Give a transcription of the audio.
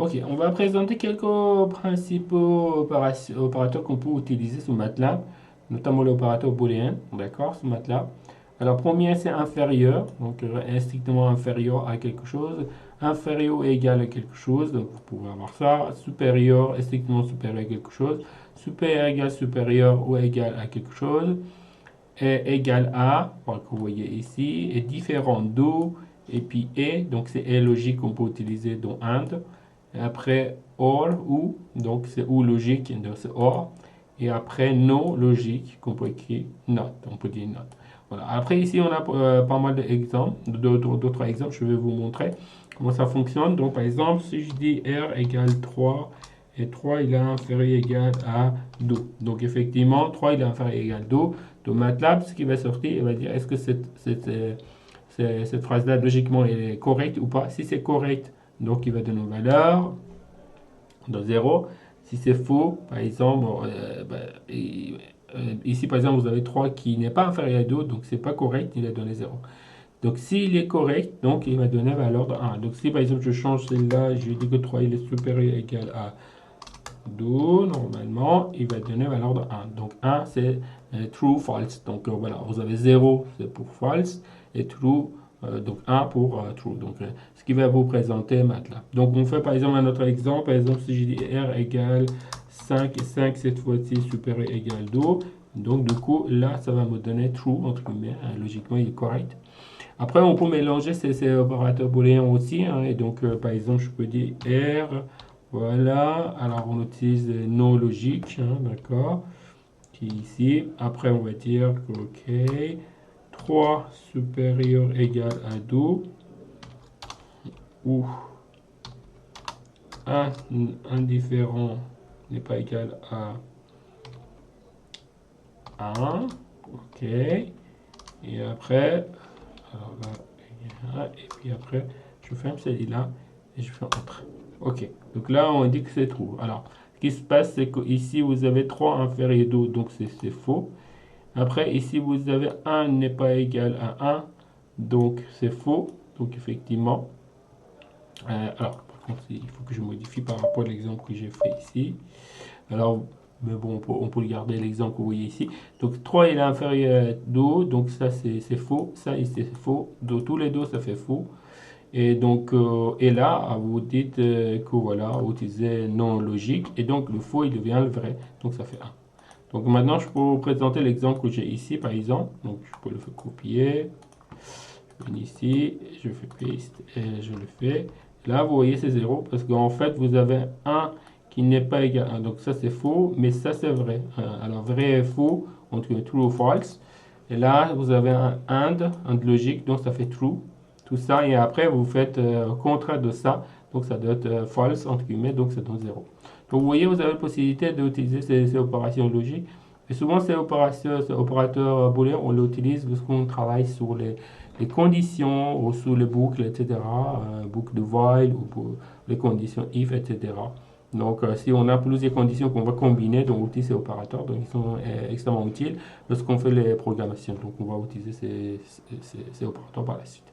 Ok, on va présenter quelques principaux opérateurs qu'on peut utiliser sur MATLAB, notamment l'opérateur booléen, d'accord, sur MATLAB. Alors, premier, c'est inférieur, donc strictement inférieur à quelque chose. Inférieur ou égal à quelque chose, donc vous pouvez avoir ça. Supérieur, strictement supérieur à quelque chose. Supérieur égal, supérieur ou égal à quelque chose. Et égal à, que vous voyez ici, est différent d'où, et puis et, donc c'est et logique qu'on peut utiliser dans AND. Et après or ou, donc c'est ou logique, donc c'est or. Et après no logique, qu'on peut écrire not, on peut dire not. Voilà. Après ici on a pas mal d'exemples, d'autres exemples, je vais vous montrer comment ça fonctionne. Donc par exemple, si je dis r égale 3, et 3 il est inférieur égal à 2. Donc effectivement, 3 il est inférieur égal à 2. Donc MATLAB, ce qui va sortir, il va dire est-ce que cette phrase-là, logiquement, elle est correcte ou pas. Si c'est correct, donc il va donner une valeur de 0. Si c'est faux, par exemple, ici par exemple, vous avez 3 qui n'est pas inférieur à 2, donc c'est pas correct, il a donné 0. Donc s'il est correct, donc il va donner la valeur de 1. Donc si par exemple je change celle-là, je dis que 3 il est supérieur égal à 2, normalement, il va donner la valeur de 1. Donc 1 c'est true, false. Donc voilà, vous avez 0 c'est pour false et true, donc 1 pour true. Donc ce qui va vous présenter MATLAB. Donc on fait par exemple un autre exemple. Par exemple, si je dis R égale 5 et 5 cette fois-ci supérieur égal 2. Donc du coup, là, ça va me donner true, entre guillemets. Logiquement, il est correct. Après, on peut mélanger ces opérateurs booléens aussi. Et donc, par exemple, je peux dire R, voilà. Alors, on utilise non logique, d'accord, qui est ici. Après, on va dire que, OK, 3 supérieur égal à 2, ou 1 indifférent n'est pas égal à 1. OK. Et après, alors là, et puis après, je ferme celui-là et je fais Entrée. Ok, donc là, on dit que c'est true. Alors, ce qui se passe, c'est qu'ici, vous avez 3 inférieur à 2, donc c'est faux. Après, ici, vous avez 1 n'est pas égal à 1, donc c'est faux. Donc, effectivement. Alors, par contre, il faut que je modifie par rapport à l'exemple que j'ai fait ici. Alors, mais bon, on peut garder l'exemple que vous voyez ici. Donc 3 il est inférieur à 2, donc ça c'est faux, ça c'est faux. Donc tous les deux ça fait faux. Et donc, et là, vous dites que voilà, vous utilisez non logique, et donc le faux il devient le vrai, donc ça fait 1. Donc maintenant je peux vous présenter l'exemple que j'ai ici par exemple. Donc je peux le faire copier, je viens ici, je fais paste, et je le fais. Là vous voyez c'est 0, parce qu'en fait vous avez 1 qui n'est pas égal à 1. Donc ça c'est faux, mais ça c'est vrai. Alors vrai et faux, on trouve true ou false. Et là vous avez un and logique, donc ça fait true. Tout ça, et après vous faites contraire de ça, donc ça doit être false entre guillemets, donc ça donne 0. Donc vous voyez, vous avez la possibilité d'utiliser ces opérations logiques. Et souvent ces opérateurs booléens, on l'utilise lorsqu'on travaille sur les conditions ou sur les boucles, etc. Boucle de while ou pour les conditions if, etc. Donc, si on a plusieurs conditions qu'on va combiner, donc on utilise ces opérateurs, donc ils sont extrêmement utiles lorsqu'on fait les programmations. Donc, on va utiliser ces opérateurs par la suite.